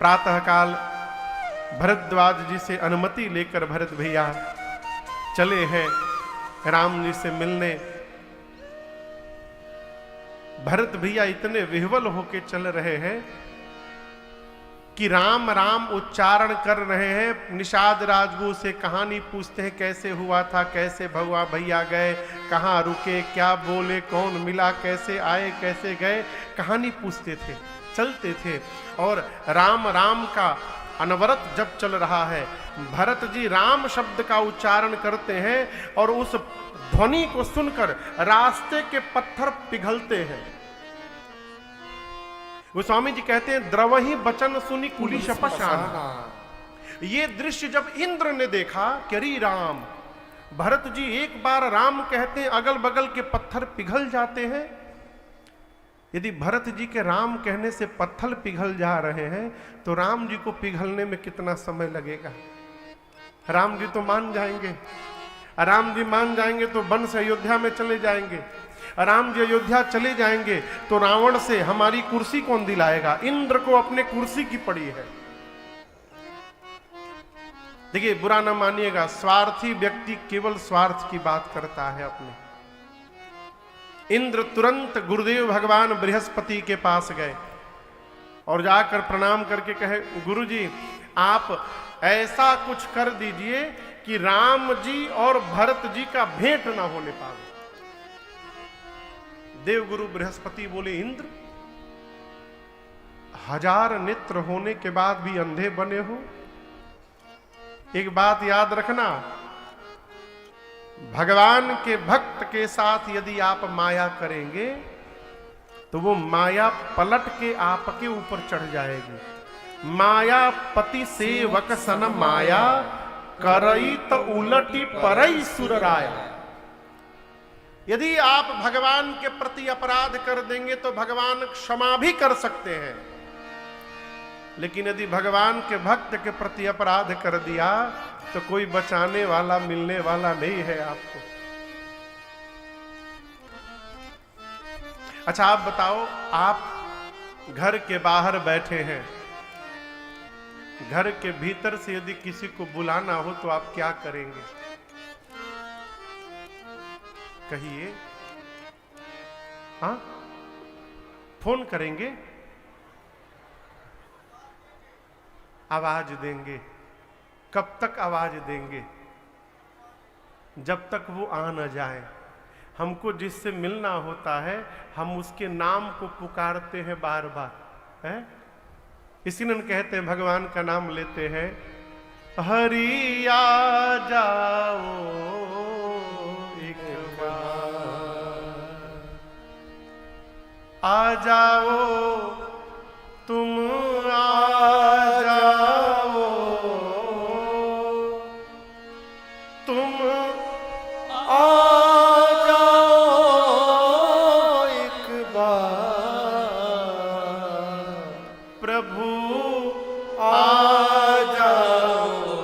प्रातःकाल भरद्वाज जी से अनुमति लेकर भरत भैया चले हैं राम जी से मिलने। भरत भैया इतने विह्वल होके चल रहे हैं कि राम राम उच्चारण कर रहे हैं। निषाद राजगुरु से कहानी पूछते हैं, कैसे हुआ था, कैसे भगवा भैया गए, कहाँ रुके, क्या बोले, कौन मिला, कैसे आए, कैसे गए, कहानी पूछते थे, चलते थे। और राम राम का अनवरत जब चल रहा है। भरत जी राम शब्द का उच्चारण करते हैं और उस ध्वनि को सुनकर रास्ते के पत्थर पिघलते हैं। गोस्वामी जी कहते हैं, द्रवहि बचन सुनी कुलिश पशान। ये दृश्य जब इंद्र ने देखा कि अरे राम, भरत जी एक बार राम कहते हैं, अगल बगल के पत्थर पिघल जाते हैं। यदि भरत जी के राम कहने से पत्थर पिघल जा रहे हैं तो राम जी को पिघलने में कितना समय लगेगा। राम जी तो मान जाएंगे, राम जी मान जाएंगे तो वन से अयोध्या में चले जाएंगे। राम जी अयोध्या चले जाएंगे तो रावण से हमारी कुर्सी कौन दिलाएगा। इंद्र को अपने कुर्सी की पड़ी है। देखिए, बुरा ना मानिएगा, स्वार्थी व्यक्ति केवल स्वार्थ की बात करता है अपने। इंद्र तुरंत गुरुदेव भगवान बृहस्पति के पास गए और जाकर प्रणाम करके कहे, गुरु जी आप ऐसा कुछ कर दीजिए कि राम जी और भरत जी का भेंट ना होने पाए। देवगुरु बृहस्पति बोले, इंद्र, 1000 नेत्र होने के बाद भी अंधे बने हो। एक बात याद रखना, भगवान के भक्त के साथ यदि आप माया करेंगे तो वो माया पलट के आपके ऊपर चढ़ जाएगी। माया पति सेवक सन माया करई तो उलटी परई सुर राया। यदि आप भगवान के प्रति अपराध कर देंगे तो भगवान क्षमा भी कर सकते हैं, लेकिन यदि भगवान के भक्त के प्रति अपराध कर दिया तो कोई बचाने वाला मिलने वाला नहीं है आपको। अच्छा आप बताओ, आप घर के बाहर बैठे हैं, घर के भीतर से यदि किसी को बुलाना हो तो आप क्या करेंगे? कहिए। हाँ, फोन करेंगे, आवाज देंगे। कब तक आवाज देंगे? जब तक वो आ न जाए। हमको जिससे मिलना होता है हम उसके नाम को पुकारते हैं बार बार, है? इसीलिए कहते हैं, भगवान का नाम लेते हैं, हरि आ जाओ एक बार, आ जाओ तुम, आ जाओ तुम, आ जाओ एक बार, प्रभु आ जाओ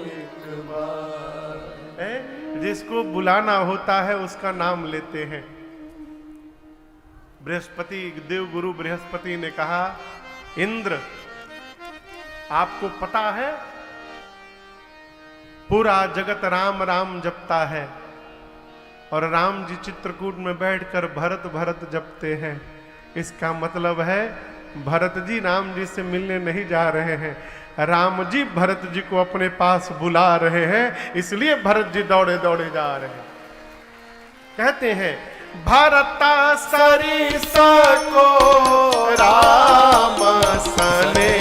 एक बार। जिसको बुलाना होता है उसका नाम लेते हैं। बृहस्पति, देवगुरु बृहस्पति ने कहा, इंद्र आपको पता है पूरा जगत राम राम जपता है और राम जी चित्रकूट में बैठकर भरत भरत जपते हैं। इसका मतलब है भरत जी राम जी से मिलने नहीं जा रहे हैं, राम जी भरत जी को अपने पास बुला रहे हैं, इसलिए भरत जी दौड़े दौड़े जा रहे हैं। कहते हैं, भरता सरिस को राम सने,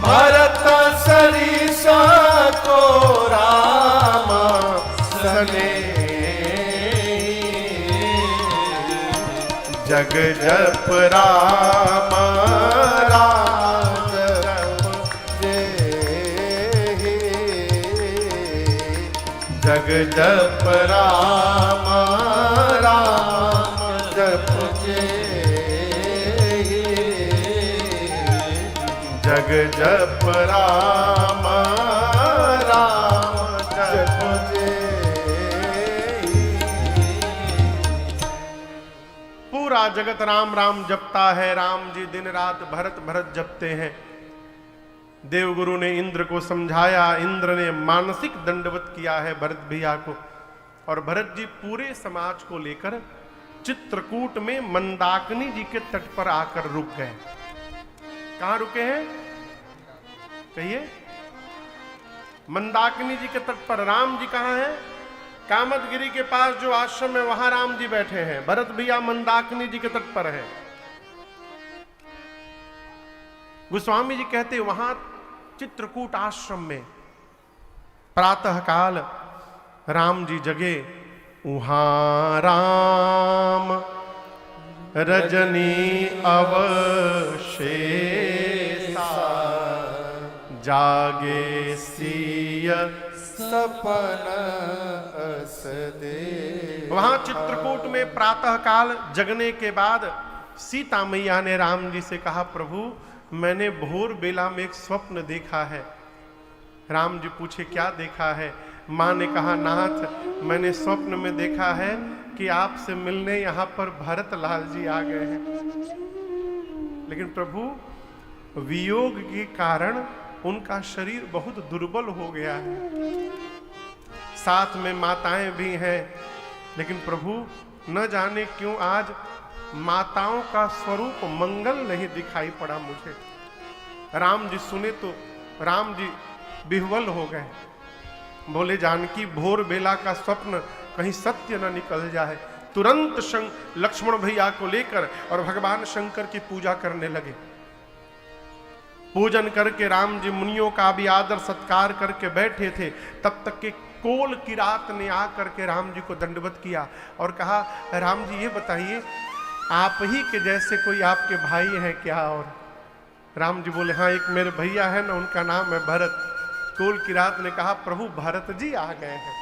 भरत सरिस को राम सने, जग जप राम राम जग जप राम राम जप जे, जग जप राम राम जप जे। पूरा जगत राम राम जपता है, राम जी दिन रात भरत भरत जपते हैं। देवगुरु ने इंद्र को समझाया, इंद्र ने मानसिक दंडवत किया है भरत भैया को, और भरत जी पूरे समाज को लेकर चित्रकूट में मंदाकिनी जी के तट पर आकर रुक गए। कहां रुके हैं कहिए? मंदाकिनी जी के तट पर। राम जी कहां हैं? कामतगिरी के पास जो आश्रम है वहां राम जी बैठे हैं, भरत भैया मंदाकिनी जी के तट पर है। गोस्वामी जी कहते वहां चित्रकूट आश्रम में प्रातः काल राम जी जगे, वहां राम रजनी अवशेषा, जागे सिय सपन अस दे। वहां चित्रकूट में प्रातः काल जगने के बाद सीता मैया ने राम जी से कहा, प्रभु मैंने भोर बेला में एक स्वप्न देखा है। राम जी पूछे क्या देखा है? मां ने कहा, नाथ मैंने स्वप्न में देखा है कि आपसे मिलने यहां पर भरत लाल जी आ गए हैं, लेकिन प्रभु वियोग के कारण उनका शरीर बहुत दुर्बल हो गया है। साथ में माताएं भी हैं, लेकिन प्रभु न जाने क्यों आज माताओं का स्वरूप मंगल नहीं दिखाई पड़ा मुझे। राम जी सुने तो राम जी विह्वल हो गए। बोले, जानकी भोर बेला का स्वप्न कहीं सत्य न निकल जाए। तुरंत लक्ष्मण भैया को लेकर और भगवान शंकर की पूजा करने लगे। पूजन करके राम जी मुनियों का भी आदर सत्कार करके बैठे थे, तब तक के कोल किरात ने आकर के राम जी को दंडवत किया और कहा, राम जी ये बताइए आप ही के जैसे कोई आपके भाई हैं क्या? और राम जी बोले, हाँ एक मेरे भैया है ना, उनका नाम है भरत। कोल किरात ने कहा, प्रभु भरत जी आ गए हैं।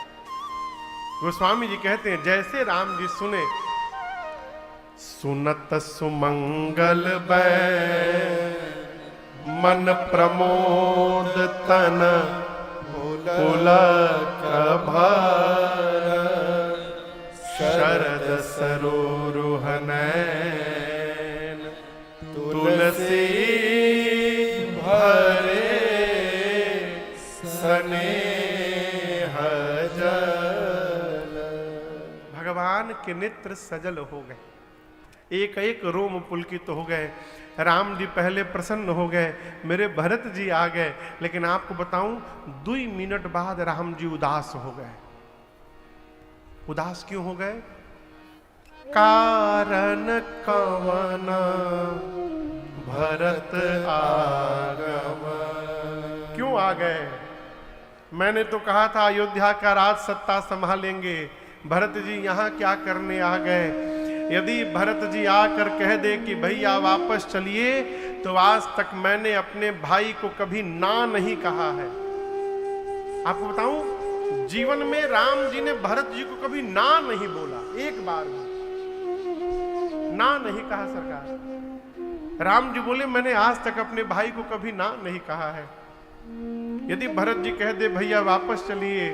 गोस्वामी जी कहते हैं जैसे राम जी सुने, सुनत सुमंगल बै मन प्रमोद तन पुलक भर, शरद सरोरुह नैन तुलसी भरे स्नेह जल। भगवान के नेत्र सजल हो गए, एक एक रोम पुलकित हो गए। राम जी पहले प्रसन्न हो गए, मेरे भरत जी आ गए, लेकिन आपको बताऊं 2 मिनट बाद राम जी उदास हो गए। उदास क्यों हो गए? कारण कवन भरत आगम। क्यों आ गए? मैंने तो कहा था अयोध्या का राज सत्ता संभालेंगे, भरत जी यहाँ क्या करने आ गए? यदि भरत जी आकर कह दे कि भैया वापस चलिए, तो आज तक मैंने अपने भाई को कभी ना नहीं कहा है। आपको बताऊं, जीवन में राम जी ने भरत जी को कभी ना नहीं बोला, एक बार भी ना नहीं कहा। सरकार राम जी बोले, मैंने आज तक अपने भाई को कभी ना नहीं कहा है। यदि भरत जी कह दे भैया वापस चलिए,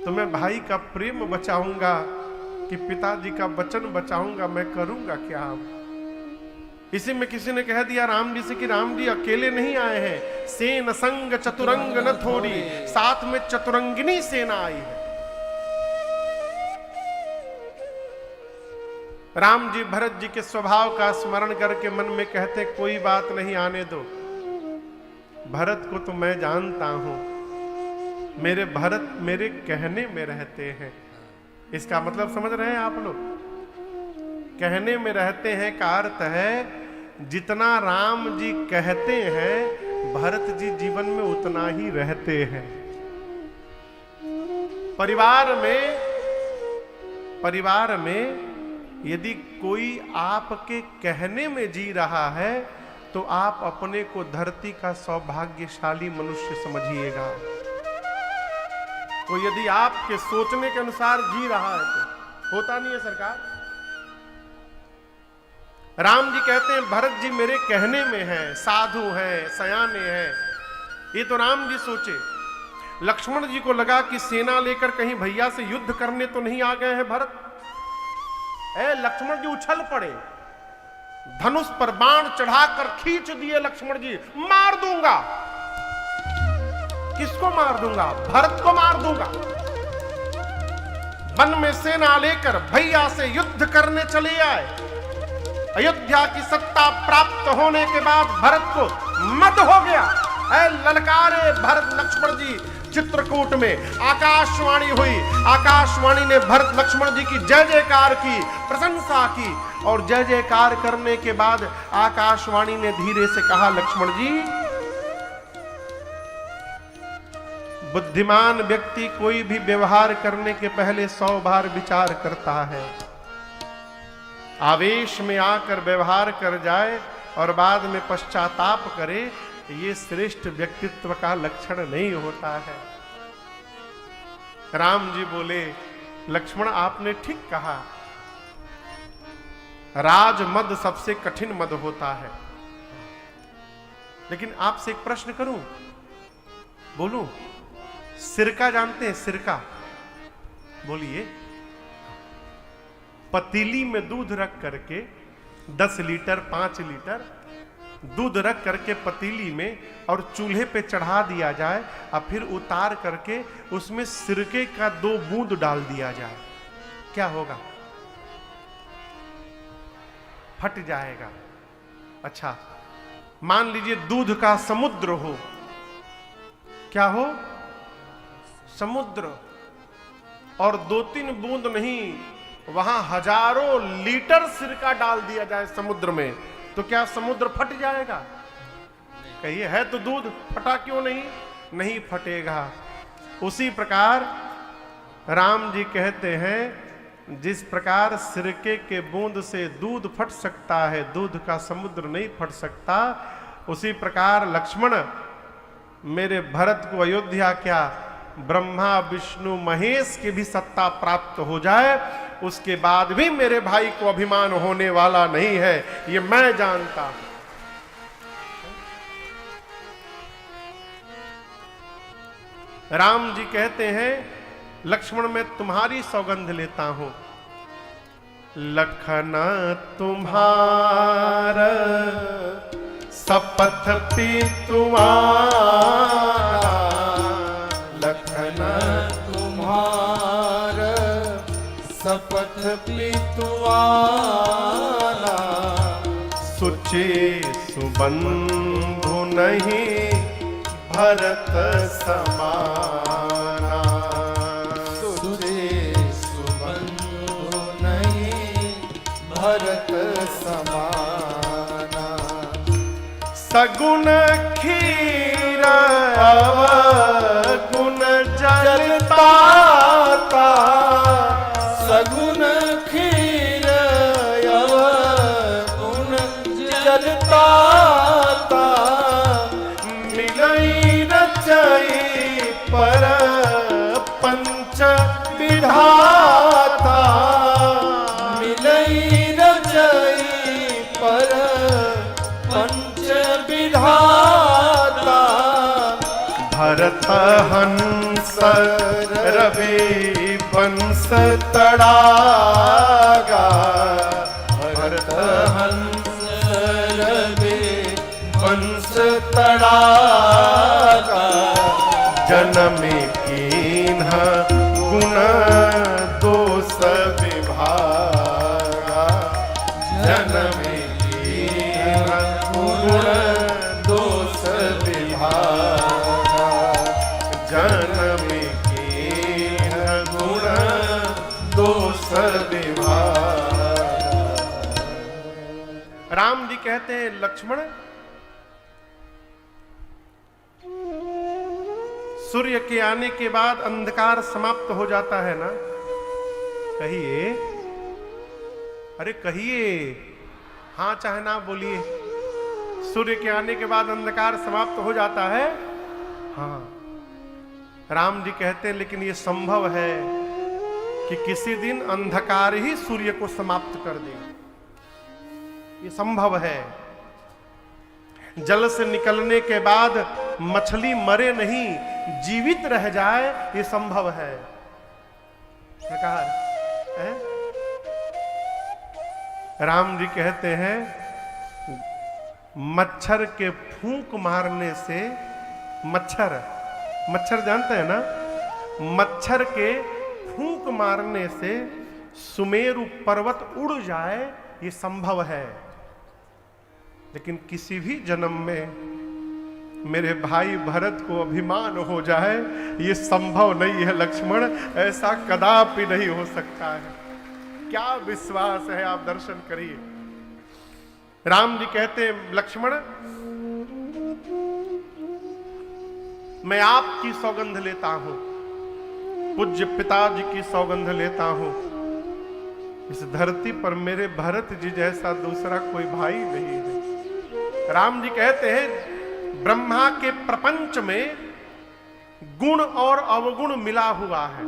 तो मैं भाई का प्रेम बचाऊंगा कि पिताजी का वचन बचाऊंगा, मैं करूंगा क्या? इसी में किसी ने कह दिया राम जी से कि राम जी अकेले नहीं आए हैं, सेन संग चतुरंग न थोड़ी, साथ में चतुरंगिनी सेना आई है। राम जी भरत जी के स्वभाव का स्मरण करके मन में कहते, कोई बात नहीं, आने दो। भरत को तो मैं जानता हूं, मेरे भरत मेरे कहने में रहते हैं। इसका मतलब समझ रहे हैं आप लोग? कहने में रहते हैं का अर्थ है जितना राम जी कहते हैं भरत जी जीवन में उतना ही रहते हैं। परिवार में यदि कोई आपके कहने में जी रहा है तो आप अपने को धरती का सौभाग्यशाली मनुष्य समझिएगा। तो यदि आपके सोचने के अनुसार जी रहा है तो होता नहीं है। सरकार राम जी कहते हैं भरत जी मेरे कहने में हैं, साधु हैं, सयाने हैं। ये तो राम जी सोचे। लक्ष्मण जी को लगा कि सेना लेकर कहीं भैया से युद्ध करने तो नहीं आ गए हैं भरत। लक्ष्मण जी उछल पड़े, धनुष पर बाण चढ़ाकर खींच दिए लक्ष्मण जी। मार दूंगा। किसको मार दूंगा? भरत को मार दूंगा। वन में सेना लेकर भैया से युद्ध करने चले आए। अयोध्या की सत्ता प्राप्त होने के बाद भरत को मद हो गया। ललकारे भरत लक्ष्मण जी चित्रकूट में। आकाशवाणी हुई। आकाशवाणी ने भरत लक्ष्मण जी की जय जयकार की, प्रशंसा की। और जय जयकार करने के बाद आकाशवाणी ने धीरे से कहा, लक्ष्मण जी, बुद्धिमान व्यक्ति कोई भी व्यवहार करने के पहले 100 बार विचार करता है। आवेश में आकर व्यवहार कर जाए और बाद में पश्चाताप करे, ये श्रेष्ठ व्यक्तित्व का लक्षण नहीं होता है। राम जी बोले, लक्ष्मण आपने ठीक कहा, राजमद सबसे कठिन मद होता है। लेकिन आपसे एक प्रश्न करूं, बोलूं? सिरका जानते हैं? सिरका बोलिए। पतीली में दूध रख करके 10 लीटर 5 लीटर दूध रख करके पतीली में और चूल्हे पे चढ़ा दिया जाए और फिर उतार करके उसमें सिरके का 2 बूंद डाल दिया जाए, क्या होगा? फट जाएगा। अच्छा, मान लीजिए दूध का समुद्र हो, क्या हो? समुद्र। और 2-3 बूंद नहीं, वहां हजारों लीटर सिरका डाल दिया जाए समुद्र में, तो क्या समुद्र फट जाएगा? कहिए, है तो दूध, फटा क्यों नहीं? नहीं फटेगा। उसी प्रकार राम जी कहते हैं, जिस प्रकार सिरके के बूंद से दूध फट सकता है, दूध का समुद्र नहीं फट सकता, उसी प्रकार लक्ष्मण, मेरे भरत को अयोध्या क्या, ब्रह्मा विष्णु महेश की भी सत्ता प्राप्त हो जाए, उसके बाद भी मेरे भाई को अभिमान होने वाला नहीं है, ये मैं जानता हूं। राम जी कहते हैं, लक्ष्मण मैं तुम्हारी सौगंध लेता हूं, लखन तुम्हारा शपथ पितुआरा, लखन तुम्हारा शपथ पितुआरा, सुचि सुबंधु नहीं भरत समाना, सुचि सुबंधु नहीं भरत समाना, सगुन खीर अवगुण जलताता, सगुन खीर अवगुण जलताता, मिलई रचई पर पंच विधाता, मिलई रचई पर पंच विधाता, भरत हंस रवि वंश तड़ागा, भरत हंस रवि वंश तड़ागा, जन्म कीन्ह गुण दोष विभागा, जन्म कीन्ह गुण दोष विभागा, जन्म कीन्ह गुण दोष विभागा। राम जी कहते हैं, लक्ष्मण, सूर्य के आने के बाद अंधकार समाप्त हो जाता है ना? कहिए, अरे कहिए, हाँ चाहे ना बोलिए। सूर्य के आने के बाद अंधकार समाप्त हो जाता है? हाँ। राम जी कहते हैं, लेकिन ये संभव है कि किसी दिन अंधकार ही सूर्य को समाप्त कर दे। ये संभव है। जल से निकलने के बाद मछली मरे नहीं, जीवित रह जाए, ये संभव है। सरकार, राम जी कहते हैं मच्छर के फूंक मारने से, मच्छर जानते हैं ना, मच्छर के फूंक मारने से सुमेरु पर्वत उड़ जाए ये संभव है, लेकिन किसी भी जन्म में मेरे भाई भरत को अभिमान हो जाए ये संभव नहीं है लक्ष्मण, ऐसा कदापि नहीं हो सकता है। क्या विश्वास है, आप दर्शन करिए। राम जी कहते हैं लक्ष्मण मैं आपकी सौगंध लेता हूं, पूज्य पिताजी की सौगंध लेता हूं, इस धरती पर मेरे भरत जी जैसा दूसरा कोई भाई नहीं है। राम जी कहते हैं ब्रह्मा के प्रपंच में गुण और अवगुण मिला हुआ है।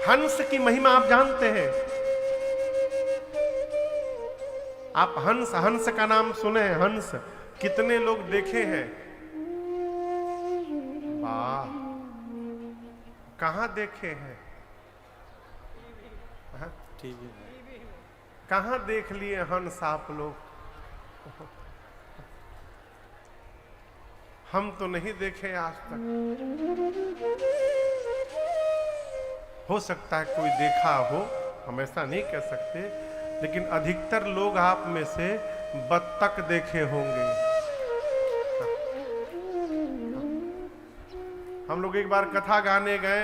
हंस की महिमा आप जानते हैं, आप हंस का नाम सुने हैं? हंस कितने लोग देखे हैं? वाह, कहां देखे हैं? कहां देख लिए हंस आप लोग? हम तो नहीं देखे आज तक। हो सकता है कोई देखा हो, हम ऐसा नहीं कह सकते, लेकिन अधिकतर लोग आप में से बत्तख देखे होंगे। हम लोग एक बार कथा गाने गए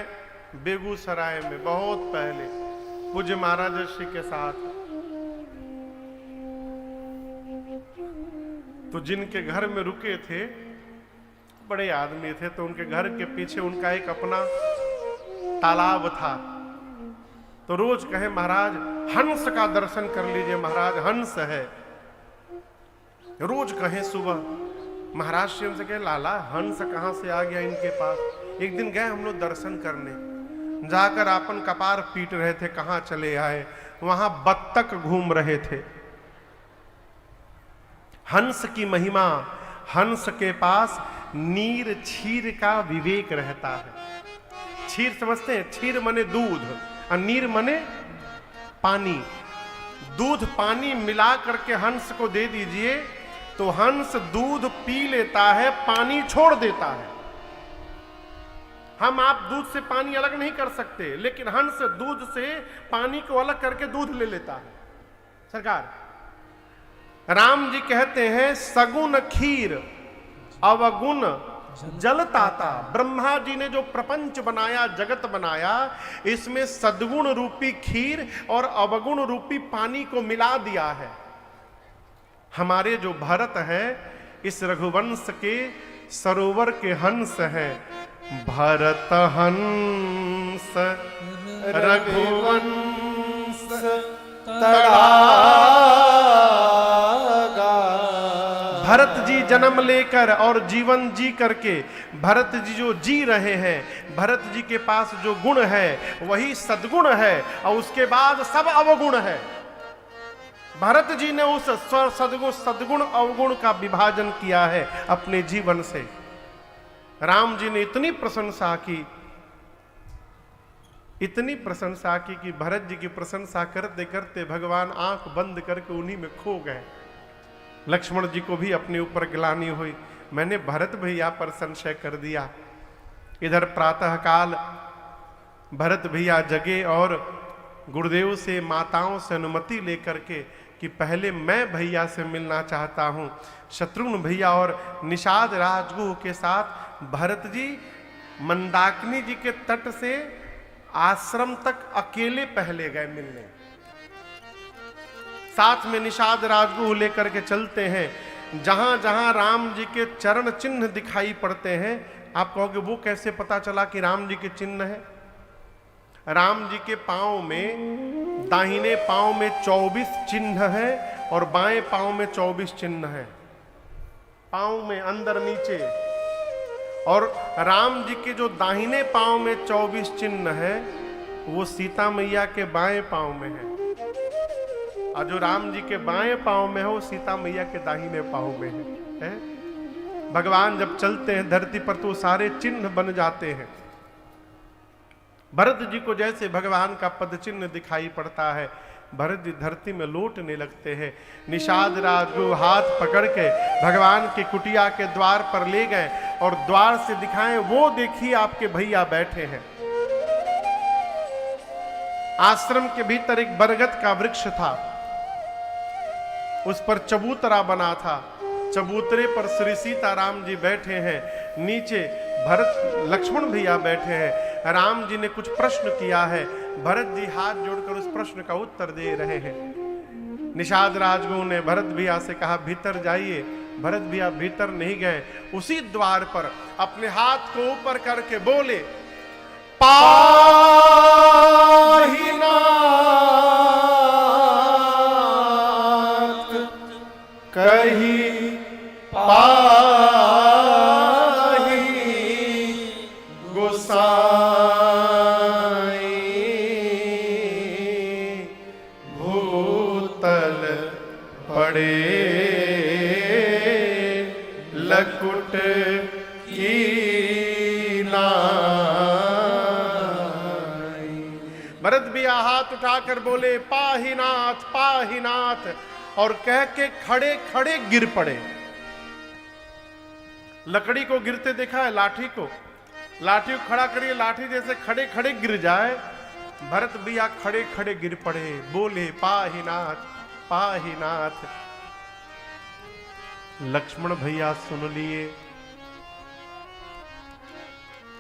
बेगूसराय में, बहुत पहले, पूज्य महाराज श्री के साथ। तो जिनके घर में रुके थे बड़े आदमी थे, तो उनके घर के पीछे उनका एक अपना तालाब था। तो रोज कहे महाराज हंस का दर्शन कर लीजिए, महाराज हंस है। रोज कहे सुबह। महाराज श्री हमसे कहे लाला हंस कहां से आ गया इनके पास। एक दिन गए हम लोग दर्शन करने, जाकर अपन कपार पीट रहे थे, कहां चले आए, वहां बत्तख घूम रहे थे। हंस की महिमा, हंस के पास नीर क्षीर का विवेक रहता है। क्षीर समझते हैं? क्षीर मने दूध और नीर मने पानी। दूध पानी मिला करके हंस को दे दीजिए तो हंस दूध पी लेता है, पानी छोड़ देता है। हम आप दूध से पानी अलग नहीं कर सकते, लेकिन हंस दूध से पानी को अलग करके दूध ले लेता है। सरकार राम जी कहते हैं सगुण खीर अवगुण जलताता। ब्रह्मा जी ने जो प्रपंच बनाया, जगत बनाया, इसमें सद्गुण रूपी खीर और अवगुण रूपी पानी को मिला दिया है। हमारे जो भरत है इस रघुवंश के सरोवर के हंस हैं। भरत हंस रघुवंश तड़ागा। भरत जी जन्म लेकर और जीवन जी करके, भरत जी जो जी रहे हैं, भरत जी के पास जो गुण है वही सद्गुण है और उसके बाद सब अवगुण है। भरत जी ने उस सद्गुण अवगुण का विभाजन किया है अपने जीवन से। राम जी ने इतनी प्रशंसा की, इतनी प्रशंसा की कि भरत जी की प्रशंसा करते करते भगवान आंख बंद करके उन्हीं में खो गए। लक्ष्मण जी को भी अपने ऊपर गिलानी हुई, मैंने भरत भैया पर संशय कर दिया। इधर प्रातः काल भरत भैया जगे और गुरुदेव से, माताओं से अनुमति लेकर के कि पहले मैं भैया से मिलना चाहता हूं। शत्रुघ्न भैया और निषाद राजगुह के साथ भरत जी मंदाकिनी जी के तट से आश्रम तक अकेले पहले गए मिलने। साथ में निषाद राजगुह लेकर के चलते हैं। जहां जहां राम जी के चरण चिन्ह दिखाई पड़ते हैं, आप कहोगे वो कैसे पता चला कि राम जी के चिन्ह है? राम जी के पांव में, दाहिने पांव में 24 चिन्ह है और बाएं पांव में 24 चिन्ह है, पांव में अंदर नीचे। और राम जी के जो दाहिने पांव में 24 चिन्ह है वो सीता मैया के बाएं पांव में है, और जो राम जी के बाएं पांव में है वो सीता मैया के दाहिने पांव में है। भगवान जब चलते हैं धरती पर तो सारे चिन्ह बन जाते हैं। भरत जी को जैसे भगवान का पद चिन्ह दिखाई पड़ता है, भरत जी धरती में लौटने लगते हैं। निषाद राज को हाथ पकड़ के भगवान की कुटिया के द्वार पर ले गए और द्वार से दिखाएं, वो देखिए आपके भैया बैठे हैं। आश्रम के भीतर एक बरगद का वृक्ष था, उस पर चबूतरा बना था। चबूतरे पर श्री सीताराम जी बैठे हैं, नीचे भरत लक्ष्मण भैया बैठे हैं। राम जी ने कुछ प्रश्न किया है, भरत जी हाथ जोड़कर उस प्रश्न का उत्तर दे रहे हैं। निषाद राजगुरु ने भरत भैया से कहा भीतर जाइए। भरत भैया भीतर नहीं गए, उसी द्वार पर अपने हाथ को ऊपर करके बोले, पाहिनाथ कही पाही गोसाई भूतल पड़े लकुट की भरत भैया हाथ उठाकर बोले पाहिनाथ पाहिनाथ, और कह के खड़े खड़े गिर पड़े। लकड़ी को गिरते देखा है, लाठी को खड़ा करिए, लाठी जैसे खड़े खड़े गिर जाए। भरत भैया खड़े खड़े गिर पड़े, बोले पाहिनाथ पाहिनाथ। लक्ष्मण भैया सुन लिए।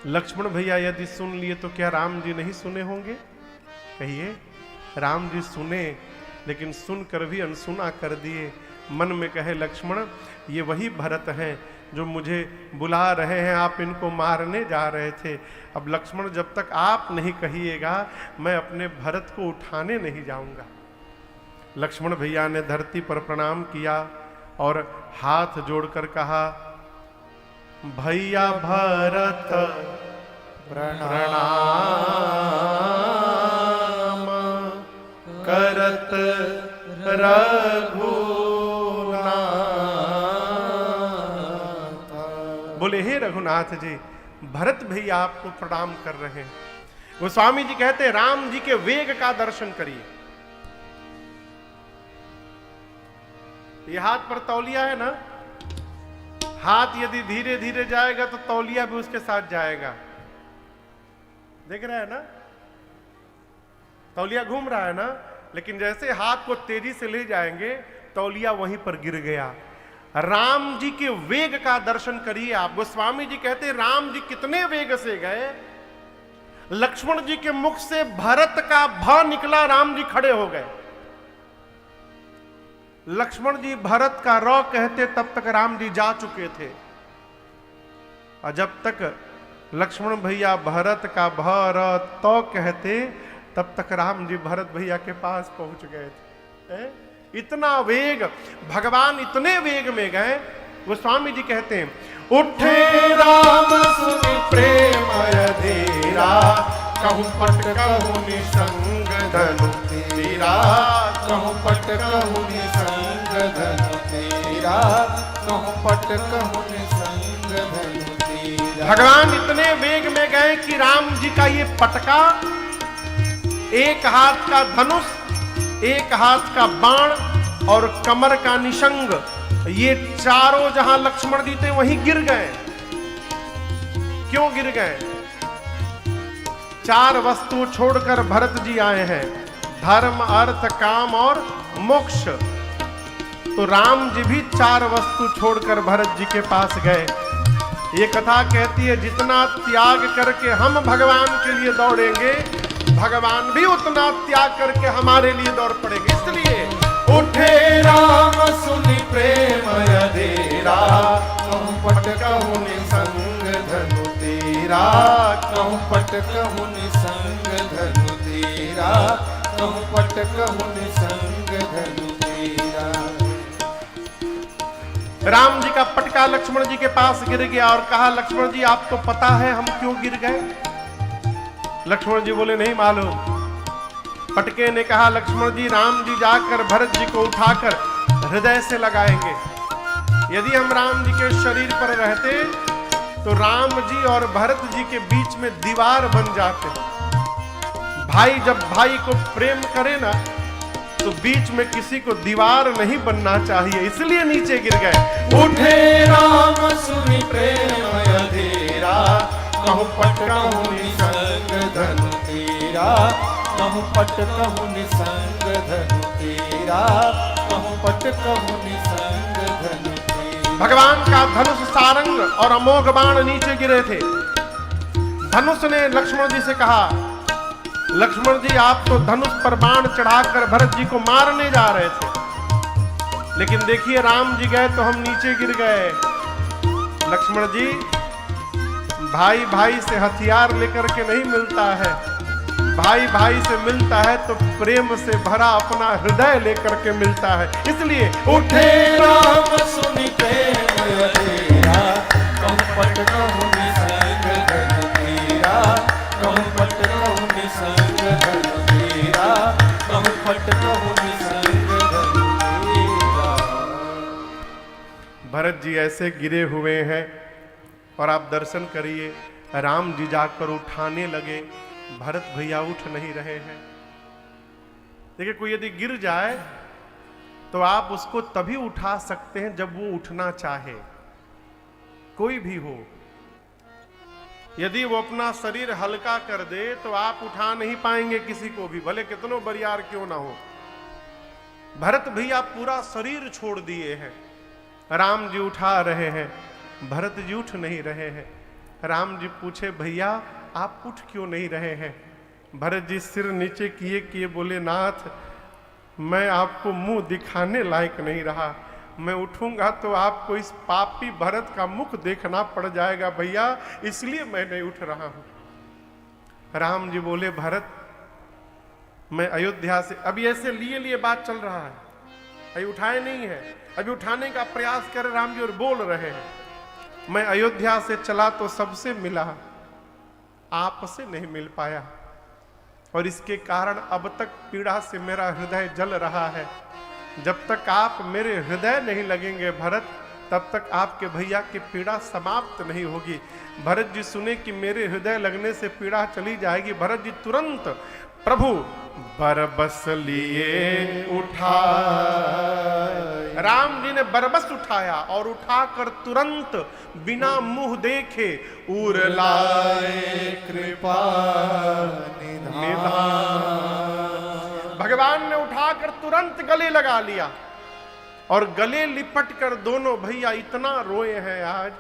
लक्ष्मण भैया यदि सुन लिए तो क्या राम जी नहीं सुने होंगे? कहिए। राम जी सुने, लेकिन सुनकर भी अनसुना कर दिए। मन में कहे लक्ष्मण, ये वही भरत हैं जो मुझे बुला रहे हैं, आप इनको मारने जा रहे थे। अब लक्ष्मण, जब तक आप नहीं कहिएगा मैं अपने भरत को उठाने नहीं जाऊंगा। लक्ष्मण भैया ने धरती पर प्रणाम किया और हाथ जोड़कर कहा, भैया भरत प्रणाम करत रघुनाथ। बोले हे रघुनाथ जी, भरत भैया आपको प्रणाम कर रहे हैं। गोस्वामी जी कहते हैं राम जी के वेग का दर्शन करिए। ये हाथ पर तौलिया है ना, हाथ यदि धीरे धीरे जाएगा तो तौलिया भी उसके साथ जाएगा। देख रहे हैं ना, तौलिया घूम रहा है ना, लेकिन जैसे हाथ को तेजी से ले जाएंगे तौलिया वहीं पर गिर गया। राम जी के वेग का दर्शन करिए आप। गोस्वामी जी कहते हैं राम जी कितने वेग से गए, लक्ष्मण जी के मुख से भरत का भ निकला, राम जी खड़े हो गए। लक्ष्मण जी भरत का र कहते तब तक राम जी जा चुके थे, और जब तक लक्ष्मण भैया भरत का भ र तो कहते तब तक राम जी भरत भैया के पास पहुंच गए थे। इतना वेग, भगवान इतने वेग में गए। गोस्वामी जी कहते हैं, उठे राम सुनि प्रेम अधीरा, कहूं पट कहूं निसंग धनु तेरा, कहूं पट कहूं निसंग धनु तेरा, कहूं पट कहूं निसंग धनु तेरा। भगवान इतने वेग में गए कि राम जी का ये पटका, एक हाथ का धनुष, एक हाथ का बाण और कमर का निशंग, ये चारों जहां लक्ष्मण जी थे वहीं गिर गए। क्यों गिर गए? चार वस्तु छोड़कर भरत जी आए हैं, धर्म अर्थ काम और मोक्ष। तो राम जी भी चार वस्तु छोड़कर भरत जी के पास गए। ये कथा कहती है जितना त्याग करके हम भगवान के लिए दौड़ेंगे, भगवान भी उतना त्याग करके हमारे लिए दौड़ पड़ेंगे। इसलिए उठे राम सुनि प्रेम अधीरा, कहूं पट कहूं निसंग धनु तेरा, कहूं पट कहूं निसंग धनु तेरा, कहूं पट कहूं निसंग धनु तेरा। राम जी का पटका लक्ष्मण जी के पास गिर गया और कहा, लक्ष्मण जी आपको पता है हम क्यों गिर गए? लक्ष्मण जी बोले नहीं मालूम। पटके ने कहा, लक्ष्मण जी राम जी जाकर भरत जी को उठाकर हृदय से लगाएंगे। यदि हम राम जी के शरीर पर रहते तो राम जी और भरत जी के बीच में दीवार बन जाते। भाई जब भाई को प्रेम करे ना तो बीच में किसी को दीवार नहीं बनना चाहिए, इसलिए नीचे गिर गए। उठे राम सुनि प्रेम अधीरा, कहूँ पट कहूँ निसंग धनु तेरा, कहूँ पट कहूँ निसंग धनु तेरा, कहूँ पट कहूँ निसंग धनु तेरा। भगवान का धनुष सारंग और अमोघ बाण नीचे गिरे थे। धनुष ने लक्ष्मण जी से कहा, लक्ष्मण जी आप तो धनुष पर बाण चढ़ाकर भरत जी को मारने जा रहे थे, लेकिन देखिए राम जी गए तो हम नीचे गिर गए। लक्ष्मण जी, भाई भाई से हथियार लेकर के नहीं मिलता है, भाई भाई से मिलता है तो प्रेम से भरा अपना हृदय लेकर के मिलता है। इसलिए उठे राम सुनि प्रेम अधीरा, कहूँ पट कहूँ निसंग धनु तेरा, कहूँ पट कहूँ निसंग धनु तेरा, कहूँ पट कहूँ निसंग धनु तेरा। भरत जी ऐसे गिरे हुए हैं और आप दर्शन करिए, राम जी जाकर उठाने लगे, भरत भैया उठ नहीं रहे हैं। देखिए, कोई यदि गिर जाए तो आप उसको तभी उठा सकते हैं जब वो उठना चाहे, कोई भी हो। यदि वो अपना शरीर हल्का कर दे तो आप उठा नहीं पाएंगे किसी को भी, भले कितनों बरियार क्यों ना हो। भरत भैया पूरा शरीर छोड़ दिए हैं, राम जी उठा रहे हैं, भरत जी उठ नहीं रहे हैं। राम जी पूछे, भैया आप उठ क्यों नहीं रहे हैं? भरत जी सिर नीचे किए किए बोले, नाथ मैं आपको मुंह दिखाने लायक नहीं रहा, मैं उठूंगा तो आपको इस पापी भरत का मुख देखना पड़ जाएगा भैया, इसलिए मैं नहीं उठ रहा हूं। राम जी बोले, भरत मैं अयोध्या से, अभी ऐसे लिए लिए बात चल रहा है, अभी उठाए नहीं है, अभी उठाने का प्रयास कर राम जी और बोल रहे हैं, मैं अयोध्या से चला तो सबसे मिला, आपसे नहीं मिल पाया, और इसके कारण अब तक पीड़ा से मेरा हृदय जल रहा है। जब तक आप मेरे हृदय नहीं लगेंगे भरत, तब तक आपके भैया की पीड़ा समाप्त नहीं होगी। भरत जी सुने कि मेरे हृदय लगने से पीड़ा चली जाएगी, भरत जी तुरंत प्रभु बरबस लिए उठा, राम जी ने बरबस उठाया और उठाकर तुरंत बिना मुंह देखे उर लाए कृपा निधान। भगवान ने उठाकर तुरंत गले लगा लिया और गले लिपट कर दोनों भैया इतना रोए हैं आज,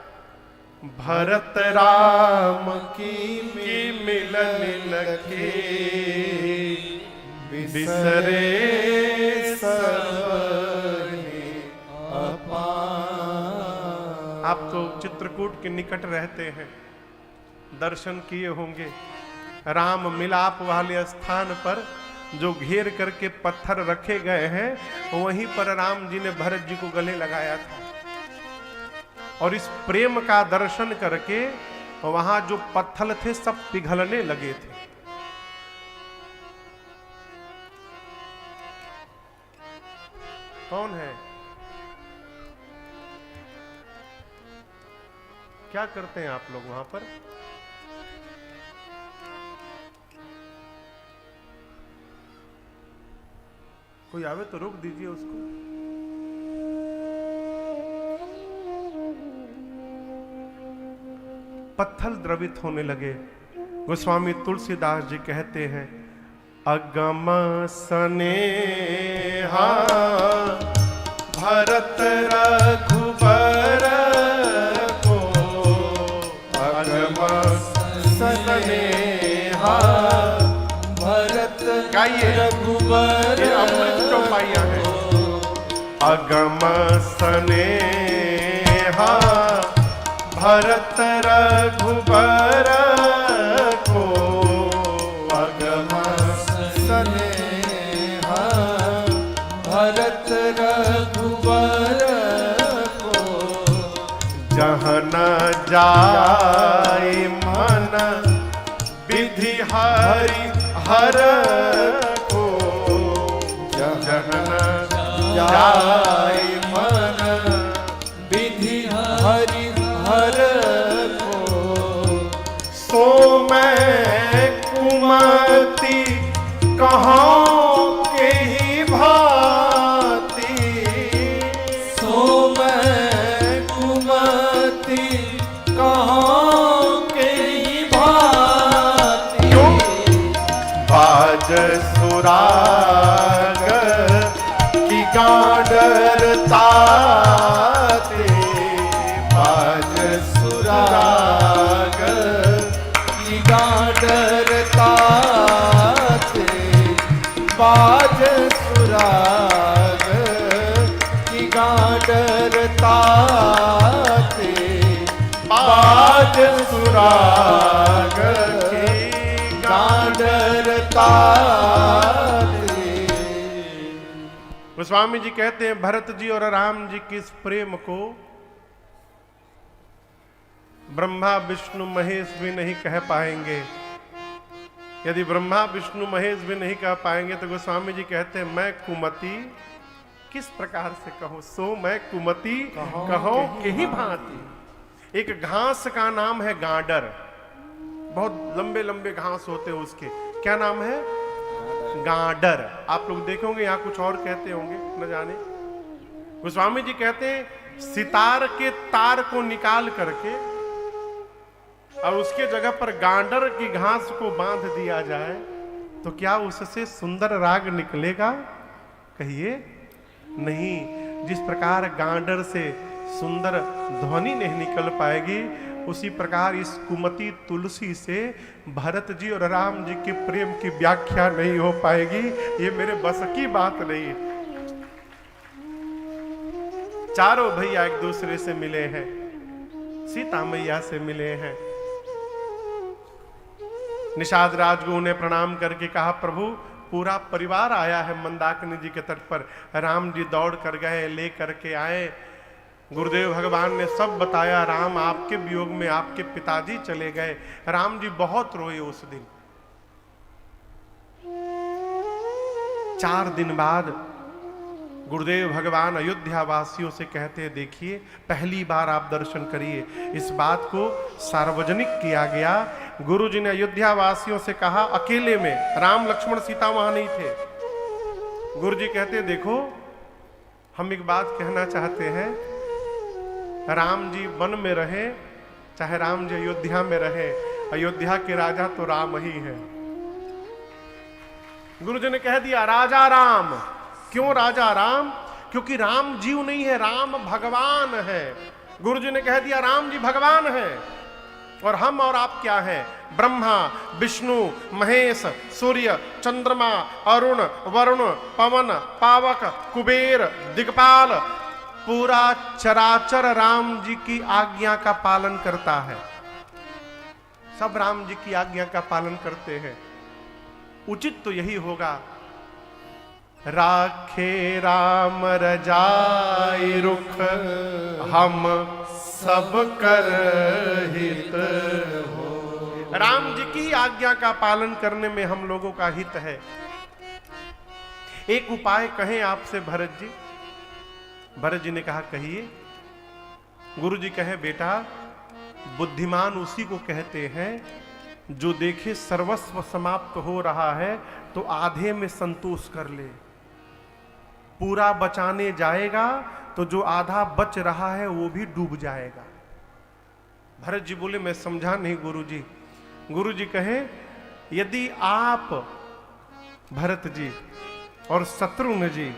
भरत राम की मिलन लगे बिसरे सबने अपार। आप तो चित्रकूट के निकट रहते हैं, दर्शन किए होंगे। राम मिलाप वाले स्थान पर जो घेर करके पत्थर रखे गए हैं, वहीं पर राम जी ने भरत जी को गले लगाया था, और इस प्रेम का दर्शन करके वहां जो पत्थर थे सब पिघलने लगे थे। कौन है? क्या करते हैं आप लोग वहां पर? कोई आवे तो रोक दीजिए उसको। पत्थर द्रवित होने लगे। गोस्वामी तुलसीदास जी कहते हैं, अगम सनेहा भरत रघुबर को, अगम सनेहा भरत गाइए, रघुबर अमृत चौपाइयां हैं। अगम सनेहा भरत रघुबर को, अगम सनेहा भरत रघुबर को, जहाँ न जाए मन विधि हरि हर को, जहाँ न जाए मन विधि हरि हर को, सो मैं कुमति कहाँ के ही भा गांडर ताते बाज सुराग की गांडर ताते बाज सुराग की गांडर ताते बाज सुराग की गांडर ताते। गोस्वामी जी कहते हैं भरत जी और राम जी के इस प्रेम को ब्रह्मा विष्णु महेश भी नहीं कह पाएंगे। यदि ब्रह्मा विष्णु महेश भी नहीं कह पाएंगे तो गोस्वामी जी कहते हैं मैं कुमति किस प्रकार से कहो, सो मैं कुमति कहो के ही भांति। एक घास का नाम है गांडर, बहुत लंबे लंबे घास होते हैं उसके, क्या नाम है? गांडर। आप लोग देखोगे यहां कुछ और कहते होंगे न जाने। गोस्वामी जी कहते हैं सितार के तार को निकाल करके और उसके जगह पर गांडर की घास को बांध दिया जाए तो क्या उससे सुंदर राग निकलेगा? कहिए नहीं। जिस प्रकार गांडर से सुंदर ध्वनि नहीं निकल पाएगी, उसी प्रकार इस कुमति तुलसी से भरत जी और राम जी के प्रेम की व्याख्या नहीं हो पाएगी। ये मेरे बस की बात नहीं है। चारों भैया एक दूसरे से मिले हैं, सीता मैया से मिले हैं। निषाद राजगुरु ने प्रणाम करके कहा प्रभु पूरा परिवार आया है मंदाकिनी जी के तट पर। राम जी दौड़ कर गए, ले करके आए। गुरुदेव भगवान ने सब बताया। राम आपके वियोग में आपके पिताजी चले गए। राम जी बहुत रोए उस दिन। 4 दिन बाद गुरुदेव भगवान अयोध्या वासियों से कहते हैं देखिए पहली बार आप दर्शन करिए। इस बात को सार्वजनिक किया गया। गुरु जी ने अयोध्या वासियों से कहा अकेले में, राम लक्ष्मण सीता वहां नहीं थे। गुरु जी कहते देखो हम एक बात कहना चाहते हैं, राम जी वन में रहे चाहे राम जी अयोध्या में रहे, अयोध्या के राजा तो राम ही है। गुरु जी ने कह दिया राजा राम। क्यों राजा राम? क्योंकि राम जीव नहीं है, राम भगवान है। गुरु जी ने कह दिया राम जी भगवान है और हम और आप क्या हैं? ब्रह्मा विष्णु महेश सूर्य चंद्रमा अरुण वरुण पवन पावक कुबेर दिक्पाल, पूरा चराचर राम जी की आज्ञा का पालन करता है। सब राम जी की आज्ञा का पालन करते हैं। उचित तो यही होगा राखे राम रजाई रुख हम सब कर हित हो। राम जी की आज्ञा का पालन करने में हम लोगों का हित है। एक उपाय कहें आपसे भरत जी। भरत जी ने कहा कहिए। गुरु जी कहे बेटा बुद्धिमान उसी को कहते हैं जो देखे सर्वस्व समाप्त हो रहा है तो आधे में संतोष कर ले। पूरा बचाने जाएगा तो जो आधा बच रहा है वो भी डूब जाएगा। भरत जी बोले मैं समझा नहीं गुरु जी। गुरु जी कहे यदि आप भरत जी और शत्रुघ्न जी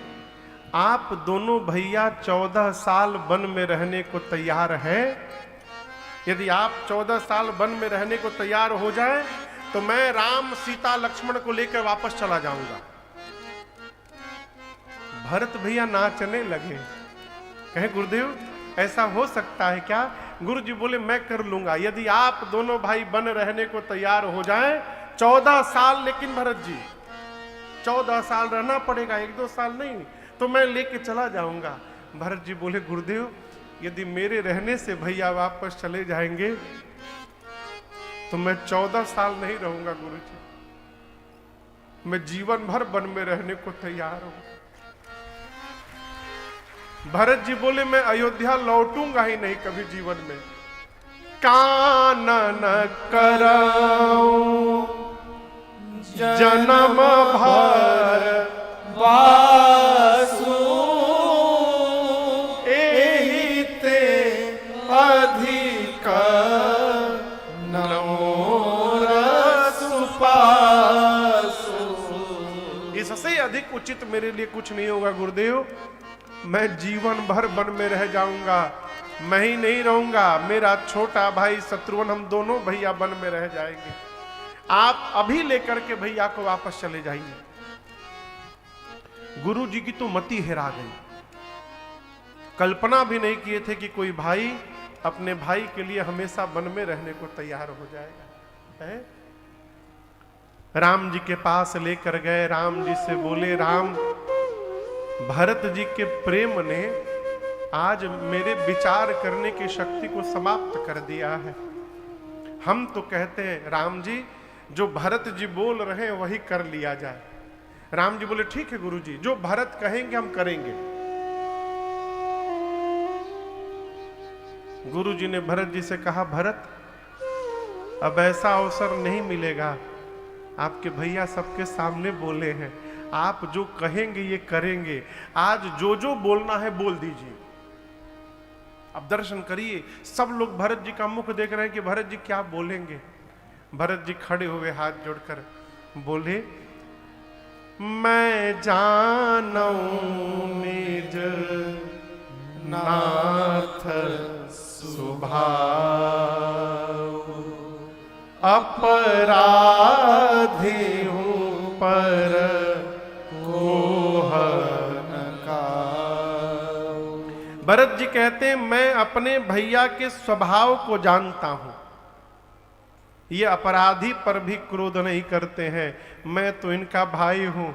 आप दोनों भैया 14 साल वन में रहने को तैयार हैं, यदि आप 14 साल वन में रहने को तैयार हो जाए तो मैं राम सीता लक्ष्मण को लेकर वापस चला जाऊंगा। भरत भैया नाचने लगे, कहे गुरुदेव ऐसा हो सकता है क्या? गुरु जी बोले मैं कर लूंगा यदि आप दोनों भाई बन रहने को तैयार हो जाएं 14 साल। लेकिन भरत जी 14 साल रहना पड़ेगा, 1-2 साल नहीं, तो मैं लेके चला जाऊंगा। भरत जी बोले गुरुदेव यदि मेरे रहने से भैया वापस चले जाएंगे तो मैं 14 साल नहीं रहूंगा गुरु जी, मैं जीवन भर वन में रहने को तैयार हूं। भरत जी बोले मैं अयोध्या लौटूंगा ही नहीं कभी जीवन में। कानन कराऊं जन्म भर वासु एहि ते अधिक नमो रसुपासु। इससे अधिक उचित मेरे लिए कुछ नहीं होगा गुरुदेव। मैं जीवन भर वन में रह जाऊंगा, मैं ही नहीं रहूंगा, मेरा छोटा भाई शत्रुघ्न, हम दोनों भैया वन में रह जाएंगे। आप अभी लेकर के भैया को वापस चले जाइए। गुरु जी की तो मति हेरा गई। कल्पना भी नहीं किए थे कि कोई भाई अपने भाई के लिए हमेशा वन में रहने को तैयार हो जाएगा। है? राम जी के पास लेकर गए, राम जी से बोले, राम, भरत जी के प्रेम ने आज मेरे विचार करने की शक्ति को समाप्त कर दिया है। हम तो कहते हैं राम जी, जो भरत जी बोल रहे हैं वही कर लिया जाए। राम जी बोले, ठीक है गुरु जी, जो भरत कहेंगे हम करेंगे। गुरु जी ने भरत जी से कहा, भरत, अब ऐसा अवसर नहीं मिलेगा। आपके भैया सबके सामने बोले हैं, आप जो कहेंगे ये करेंगे। आज जो जो बोलना है बोल दीजिए। अब दर्शन करिए, सब लोग भरत जी का मुख देख रहे हैं कि भरत जी क्या बोलेंगे। भरत जी खड़े हुए हाथ जोड़कर बोले, मैं जानऊं निज नाथ स्वभाव, अपराधी हूं पर भरत जी कहते हैं, मैं अपने भैया के स्वभाव को जानता हूं। ये अपराधी पर भी क्रोध नहीं करते हैं, मैं तो इनका भाई हूं।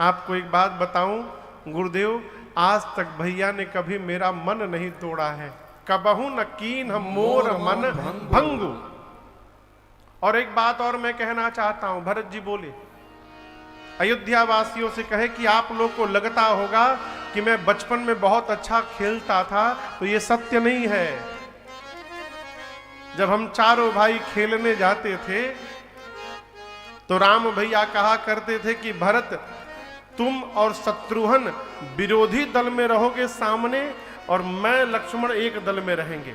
आपको एक बात बताऊं गुरुदेव, आज तक भैया ने कभी मेरा मन नहीं तोड़ा है। कबहू न कीन हम मोर मन भंगु। और एक बात और मैं कहना चाहता हूं, भरत जी बोले, अयोध्या वासियों से कहे कि आप लोग को लगता होगा कि मैं बचपन में बहुत अच्छा खेलता था, तो ये सत्य नहीं है। जब हम चारों भाई खेलने जाते थे तो राम भैया कहा करते थे कि भरत, तुम और शत्रुघ्न विरोधी दल में रहोगे सामने, और मैं लक्ष्मण एक दल में रहेंगे।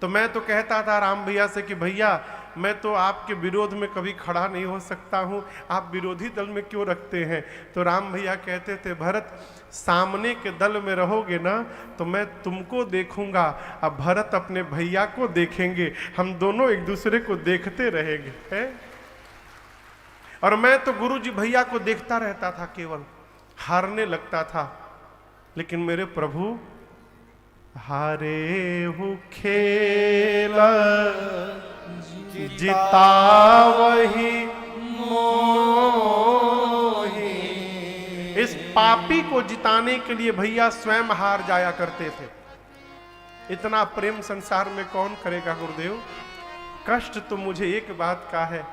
तो मैं तो कहता था राम भैया से कि भैया, मैं तो आपके विरोध में कभी खड़ा नहीं हो सकता हूं, आप विरोधी दल में क्यों रखते हैं। तो राम भैया कहते थे, भरत, सामने के दल में रहोगे ना तो मैं तुमको देखूंगा, अब भरत अपने भैया को देखेंगे, हम दोनों एक दूसरे को देखते रहेंगे। है? और मैं तो गुरु जी भैया को देखता रहता था, केवल हारने लगता था। लेकिन मेरे प्रभु, हारे हूं खेल जीता वही मोही। इस पापी को जिताने के लिए भैया स्वयं हार जाया करते थे। इतना प्रेम संसार में कौन करेगा गुरुदेव। कष्ट तो मुझे एक बात का है,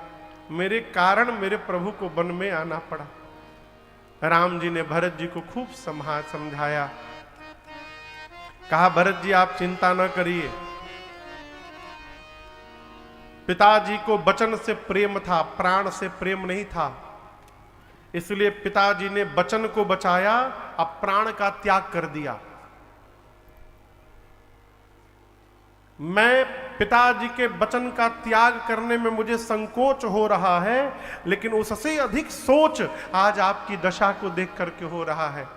मेरे कारण मेरे प्रभु को वन में आना पड़ा। राम जी ने भरत जी को खूब समझाया, कहा, भरत जी आप चिंता न करिए, पिताजी को वचन से प्रेम था, प्राण से प्रेम नहीं था, इसलिए पिताजी ने वचन को बचाया, अब प्राण का त्याग कर दिया। मैं पिताजी के वचन का त्याग करने में मुझे संकोच हो रहा है, लेकिन उससे अधिक सोच आज आपकी दशा को देख करके हो रहा है।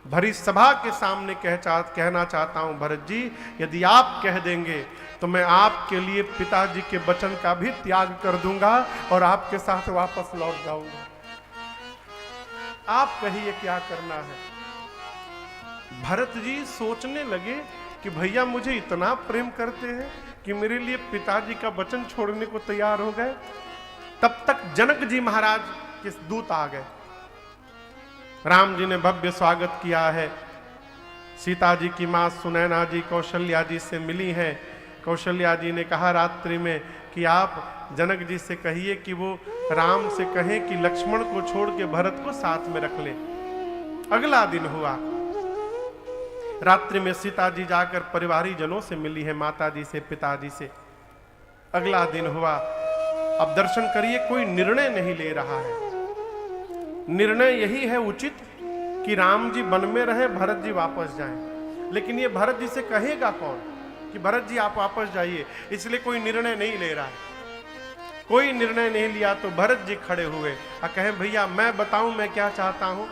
भरी सभा के सामने कहना चाहता हूं, भरत जी, यदि आप कह देंगे तो मैं आपके लिए पिताजी के वचन का भी त्याग कर दूंगा और आपके साथ वापस लौट जाऊंगा। आप कहिए क्या करना है। भरत जी सोचने लगे कि भैया मुझे इतना प्रेम करते हैं कि मेरे लिए पिताजी का वचन छोड़ने को तैयार हो गए। तब तक जनक जी महाराज के दूत आ गए। राम जी ने भव्य स्वागत किया है। सीता जी की मां सुनैना जी कौशल्या जी से मिली हैं। कौशल्या जी ने कहा रात्रि में कि आप जनक जी से कहिए कि वो राम से कहें कि लक्ष्मण को छोड़ के भरत को साथ में रख ले। अगला दिन हुआ, रात्रि में सीता जी जाकर परिवारी जनों से मिली है, माता जी से, पिताजी से। अगला दिन हुआ, अब दर्शन करिए, कोई निर्णय नहीं ले रहा है। निर्णय यही है उचित कि राम जी वन में रहे, भरत जी वापस जाएं। लेकिन ये भरत जी से कहेगा कौन कि भरत जी आप वापस जाइए, इसलिए कोई निर्णय नहीं ले रहा है। कोई निर्णय नहीं लिया तो भरत जी खड़े हुए और कहे भैया मैं बताऊं मैं क्या चाहता हूं।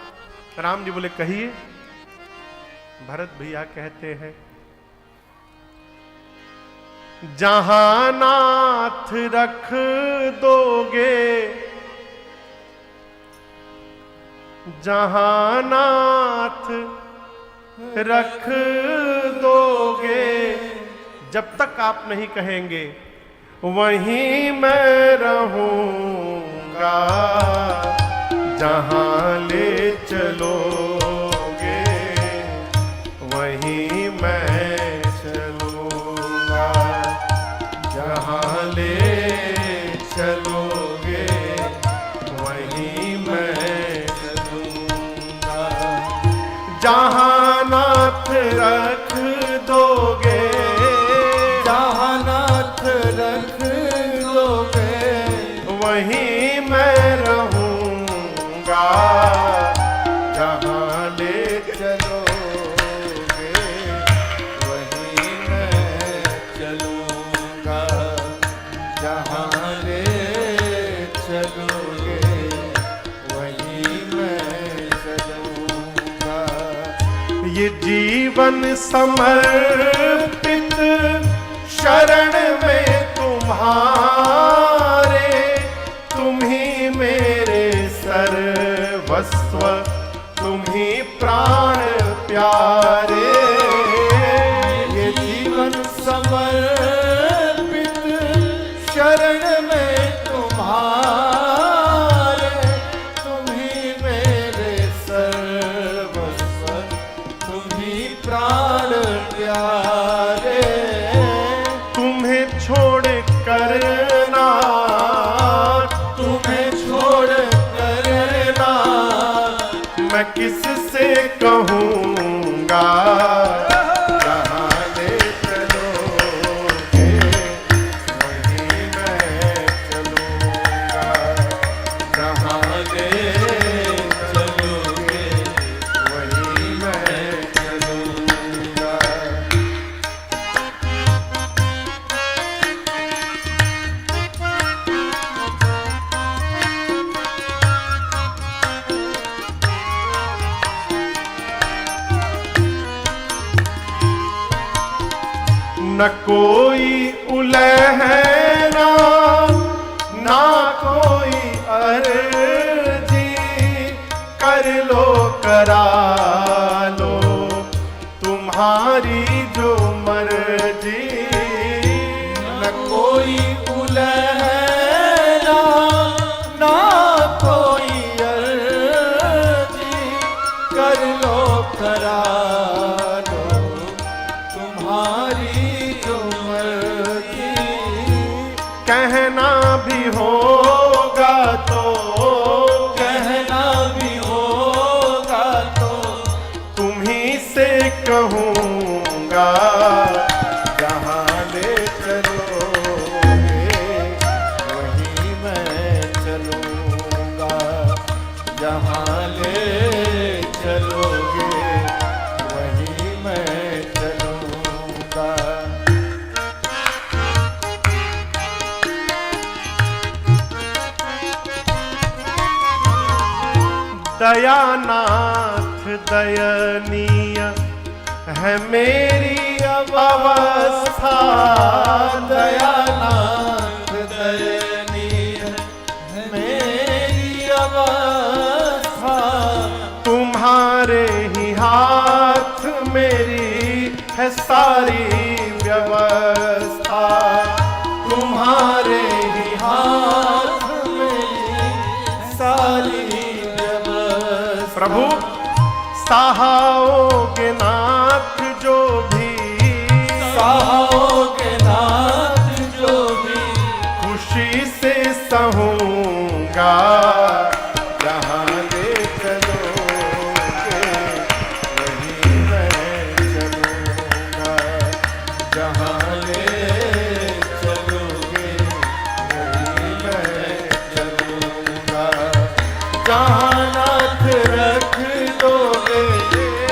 राम जी बोले कहिए। भरत भैया कहते हैं जहां नाथ रख दोगे, जहां नाथ रख दोगे, जब तक आप नहीं कहेंगे वहीं मैं रहूंगा, जहां ले चलोगे वहीं मैं चलूंगा, जहां ले चलोगे वहीं मैं चलूंगा, जहां नाथ रख दोगे, जहाँ नाथ रख दोगे वहीं मैं रहूंगा, जहां ले चलोगे वहीं मैं चलूंगा, जहाँ ले चलोगे वहीं मैं चलूंगा। ये जीवन समर्पित शरण में तुम्हारे, तुम ही मेरे सर्वस्व, तुम ही प्राण प्यारे, ये जीवन समर्पित शरण में तुम्हारे, तुम ही मेरे सर्वस्व, तुम ही प्राण प्यारे, तुम्हें छोड़ करना, तुम्हें छोड़ करना मैं किससे कहूँगा, जहाँ ले चलोगे वहीं मैं चलूँगा, जहाँ ले चलोगे वहीं मैं चलूँगा। न कोई उलहना ना कोई अर्जी, कर लो करा लो तुम्हारी जो मर्जी, न कोई उलहना ना कोई अर्जी, कर लो करा लो तुम्हारी जो मर्जी, कहना भी होगा तो, कहना भी होगा तो तुम्ही से कहूँगा, जहाँ ले चलोगे वहीं मैं चलूंगा, जहाँ ले चलोगे वहीं मैं चलूंगा। दयानाथ दयनीय है मेरी अवस्था, दयानाथ दयनीय है मेरी अवस्था, तुम्हारे ही हाथ मेरी है सारी व्यवस्था, तुम्हारे ही हाथ मेरी सारी व्यवस्था। प्रभु सहाओगे नाथ जो भी, सहाओगे नाथ जो भी, खुशी से सहूँगा, जहाँ ले चलोगे वहीं मैं चलूँगा, जहाँ ले चलोगे वहीं मैं चलूंगा, जहाँ नाथ रख दोगे,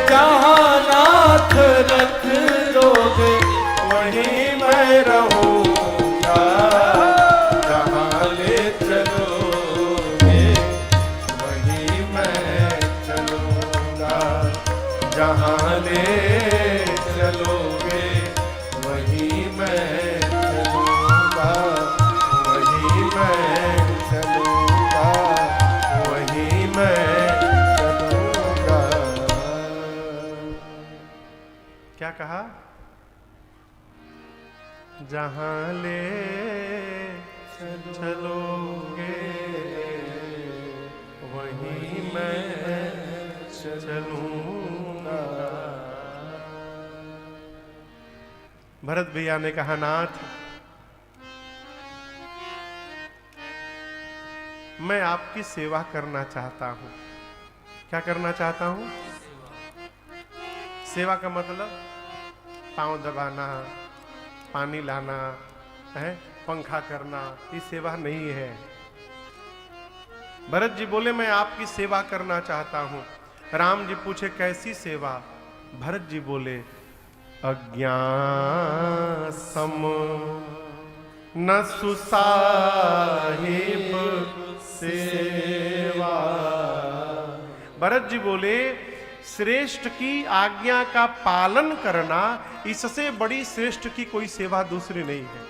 जहाँ जहाँ ले चलोगे वहीं मैं चलूँगा, वहीं मैं चलूँगा, वहीं मैं चलूँगा। क्या कहा? जहाँ ले चलोगे वहीं मैं चलूँगा। भरत भैया ने कहा, नाथ मैं आपकी सेवा करना चाहता हूं। क्या करना चाहता हूं? सेवा का मतलब पांव दबाना, पानी लाना है, पंखा करना, ये सेवा नहीं है। भरत जी बोले मैं आपकी सेवा करना चाहता हूं। राम जी पूछे कैसी सेवा? भरत जी बोले अज्ञान सम न सुसाहिब सेवा। भरत जी बोले श्रेष्ठ की आज्ञा का पालन करना, इससे बड़ी श्रेष्ठ की कोई सेवा दूसरी नहीं है।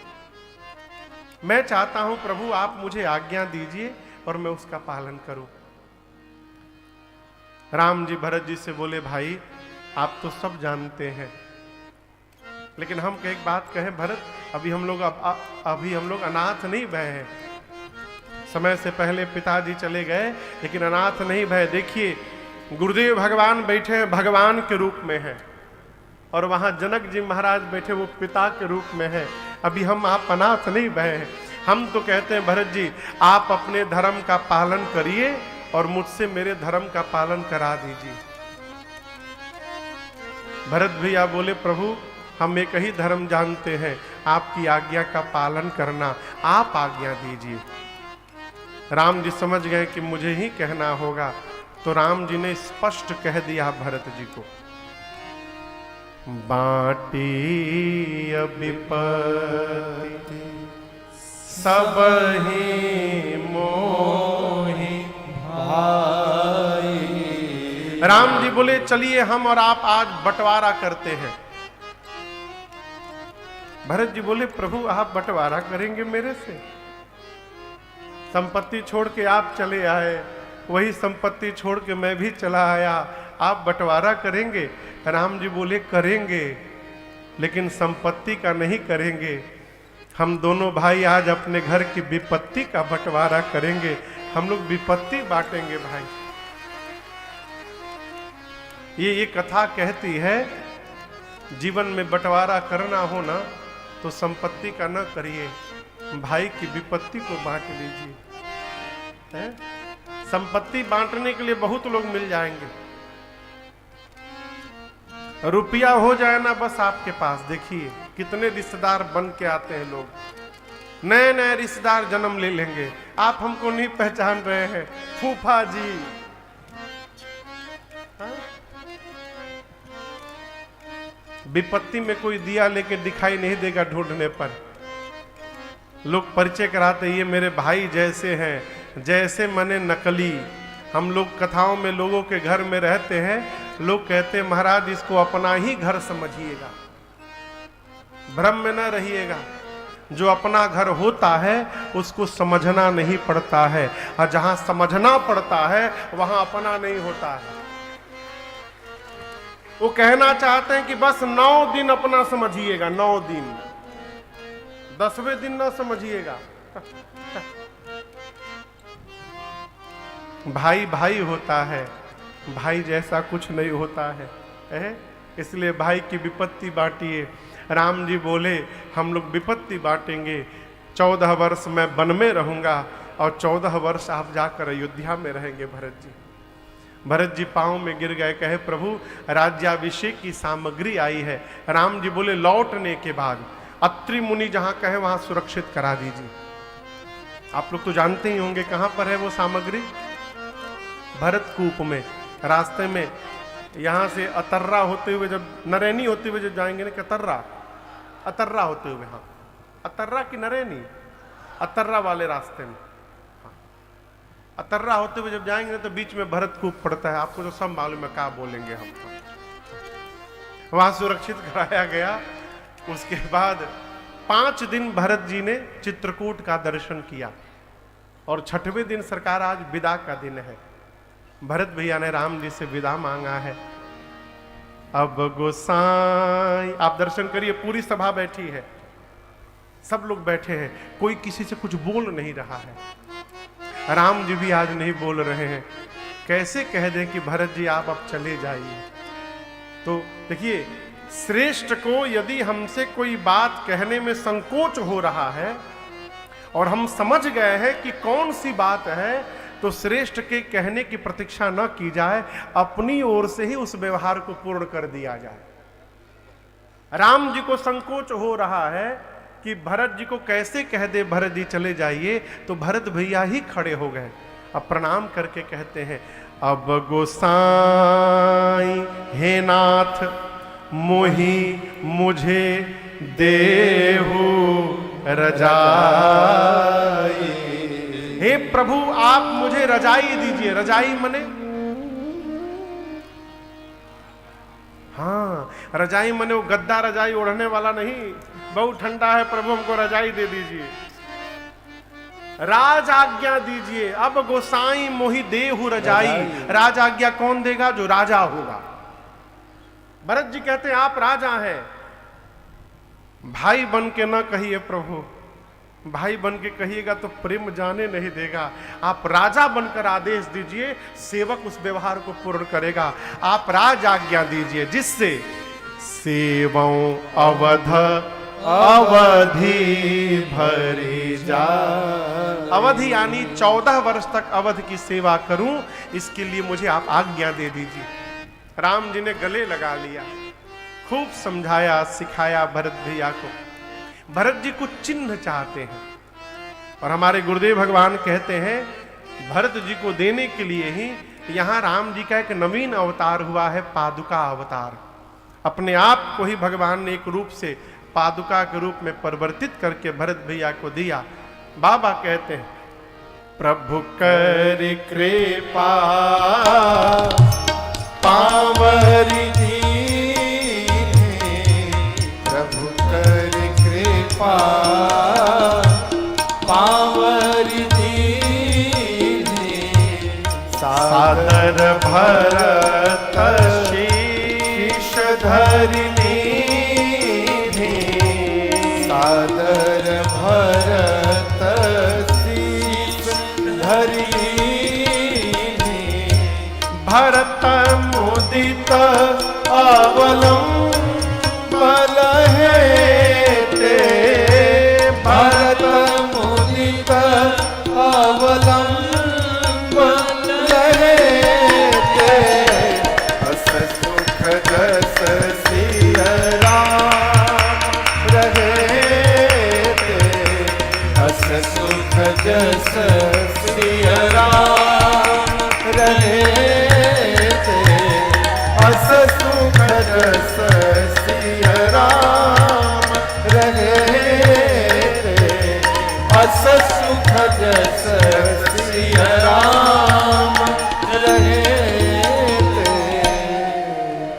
मैं चाहता हूं प्रभु आप मुझे आज्ञा दीजिए और मैं उसका पालन करूं। राम जी भरत जी से बोले भाई आप तो सब जानते हैं, लेकिन हम एक बात कहें भरत, अभी हम लोग अनाथ नहीं भय हैं। समय से पहले पिताजी चले गए, लेकिन अनाथ नहीं भय। देखिए गुरुदेव भगवान बैठे हैं, भगवान के रूप में है, और वहां जनक जी महाराज बैठे, वो पिता के रूप में है। अभी हम आप अनाथ नहीं भय हैं। हम तो कहते हैं भरत जी आप अपने धर्म का पालन करिए और मुझसे मेरे धर्म का पालन करा दीजिए। भरत भैया बोले प्रभु हम एक ही धर्म जानते हैं, आपकी आज्ञा का पालन करना, आप आज्ञा दीजिए। राम जी समझ गए कि मुझे ही कहना होगा, तो राम जी ने स्पष्ट कह दिया भरत जी को, बाटी विपत्ति सब ही मोहि भाई। राम जी बोले चलिए हम और आप आज बंटवारा करते हैं। भरत जी बोले प्रभु आप बंटवारा करेंगे मेरे से? संपत्ति छोड़ के आप चले आए, वही संपत्ति छोड़ के मैं भी चला आया, आप बंटवारा करेंगे? राम जी बोले करेंगे, लेकिन संपत्ति का नहीं करेंगे। हम दोनों भाई आज अपने घर की विपत्ति का बंटवारा करेंगे, हम लोग विपत्ति बांटेंगे भाई। ये कथा कहती है जीवन में बंटवारा करना हो ना तो संपत्ति का न करिए, भाई की विपत्ति को बांट लीजिए। संपत्ति बांटने के लिए बहुत लोग मिल जाएंगे, रुपया हो जाए ना बस आपके पास, देखिए कितने रिश्तेदार बन के आते हैं लोग, नए नए रिश्तेदार जन्म ले लेंगे। आप हमको नहीं पहचान रहे हैं, फूफा जी। विपत्ति में कोई दिया लेके दिखाई नहीं देगा, ढूंढने पर लोग परिचय कराते, ये मेरे भाई जैसे हैं, जैसे मने नकली। हम लोग कथाओं में लोगों के घर में रहते हैं, लोग कहते हैं महाराज इसको अपना ही घर समझिएगा, भ्रम में न रहिएगा। जो अपना घर होता है उसको समझना नहीं पड़ता है, और जहां समझना पड़ता है वहां अपना नहीं होता है। वो कहना चाहते हैं कि बस 9 दिन अपना समझिएगा, 9 दिन, 10वें दिन ना समझिएगा। भाई भाई होता है, भाई जैसा कुछ नहीं होता है। इसलिए भाई की विपत्ति बांटिए। राम जी बोले हम लोग विपत्ति बांटेंगे। 14 वर्ष मैं वन में रहूंगा और 14 वर्ष आप जाकर अयोध्या में रहेंगे भरत जी। भरत जी पांव में गिर गए, कहे प्रभु राज्याभिषेक की सामग्री आई है। राम जी बोले लौटने के बाद अत्रि मुनि जहां कहे वहां सुरक्षित करा दीजिए। आप लोग तो जानते ही होंगे कहां पर है वो सामग्री, भरत कूप में, रास्ते में। यहां से अतर्रा होते हुए जब नरैनी होते हुए जब जाएंगे ना, अतर्रा होते हुए, हाँ अतर्रा की नरैनी, अतर्रा वाले रास्ते में, अतर्रा होते हुए जब जाएंगे ना तो बीच में भरत कूप पड़ता है। आपको जो सब मालूम है, क्या बोलेंगे हम। वहां सुरक्षित कराया गया। उसके बाद 5 दिन भरत जी ने चित्रकूट का दर्शन किया और 6वें दिन सरकार आज विदा का दिन है। भरत भैया ने राम जी से विदा मांगा है। अब गोसाई आप दर्शन करिए, पूरी सभा बैठी है, सब लोग बैठे हैं, कोई किसी से कुछ बोल नहीं रहा है। राम जी भी आज नहीं बोल रहे हैं। कैसे कह दें कि भरत जी आप अब चले जाइए। तो देखिए, श्रेष्ठ को यदि हमसे कोई बात कहने में संकोच हो रहा है और हम समझ गए हैं कि कौन सी बात है, तो श्रेष्ठ के कहने की प्रतीक्षा न की जाए, अपनी ओर से ही उस व्यवहार को पूर्ण कर दिया जाए। राम जी को संकोच हो रहा है कि भरत जी को कैसे कह दे भरत जी चले जाइए, तो भरत भैया ही खड़े हो गए। अब प्रणाम करके कहते हैं, अब गोसाई हे नाथ मोहि मुझे देहु रजाई। हे प्रभु आप मुझे रजाई दीजिए। रजाई मने, हाँ रजाई मने वो गद्दा रजाई ओढ़ने वाला नहीं, बहुत ठंडा है प्रभु हमको रजाई दे दीजिए, राज आज्ञा दीजिए। अब गोसाई मोहि देहु रजाई। राज आज्ञा कौन देगा? जो राजा होगा। भरत जी कहते हैं आप राजा हैं, भाई बन के ना कहिए प्रभु, भाई बन के कहिएगा तो प्रेम जाने नहीं देगा। आप राजा बनकर आदेश दीजिए, सेवक उस व्यवहार को पूर्ण करेगा। आप राज आज्ञा दीजिए जिससे सेवों अवध अवधि भरी जा। अवधि यानी 14 वर्ष तक अवध की सेवा करूं, इसके लिए मुझे आप आज्ञा दे दीजिए। राम जी ने गले लगा लिया, खूब समझाया सिखाया भरत भैया को। भरत जी कुछ चिन्ह चाहते हैं और हमारे गुरुदेव भगवान कहते हैं भरत जी को देने के लिए ही यहां राम जी का एक नवीन अवतार हुआ है, पादुका अवतार। अपने आप को ही भगवान ने एक रूप से पादुका के रूप में परिवर्तित करके भरत भैया को दिया। बाबा कहते हैं प्रभु कर कृपा पावरी दीने, प्रभु कर कृपा पावरी दीने, सादर भरत शीश धरि लीने, सादर भरत शीश धरि लीने, भरत मुदित अवलंबन हेते, भरत मुदित अवलंबन हेते, अस सुख जस सिय राम रहेते, अस सुख जस सिय राम रहेते, अस सुख जस सिय राम रहेते, अस सुख जस सिय राम रहेते।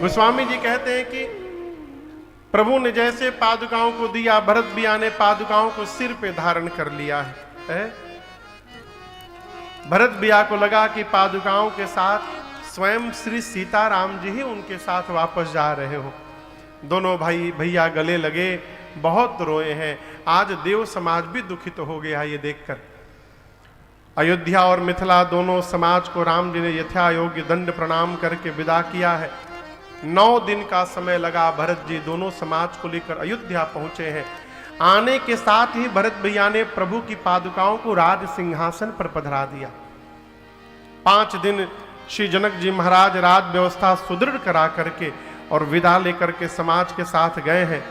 गोस्वामी जी कहते हैं कि प्रभु ने जैसे पादुकाओं को दिया, भरत भैया ने पादुकाओं को सिर पे धारण कर लिया है। भरत भैया को लगा कि पादुकाओं के साथ स्वयं श्री सीताराम जी ही उनके साथ वापस जा रहे हो। दोनों भाई भैया गले लगे, बहुत रोए हैं। आज देव समाज भी दुखित हो गया ये देखकर। अयोध्या और मिथिला दोनों समाज को राम जी ने यथा योग्य दंड प्रणाम करके विदा किया है। 9 दिन का समय लगा। भरत जी दोनों समाज को लेकर अयोध्या पहुंचे हैं। आने के साथ ही भरत भैया ने प्रभु की पादुकाओं को राज सिंहासन पर पधरा दिया। 5 दिन श्री जनक जी महाराज राज व्यवस्था सुदृढ़ करा करके और विदा लेकर के समाज के साथ गए हैं।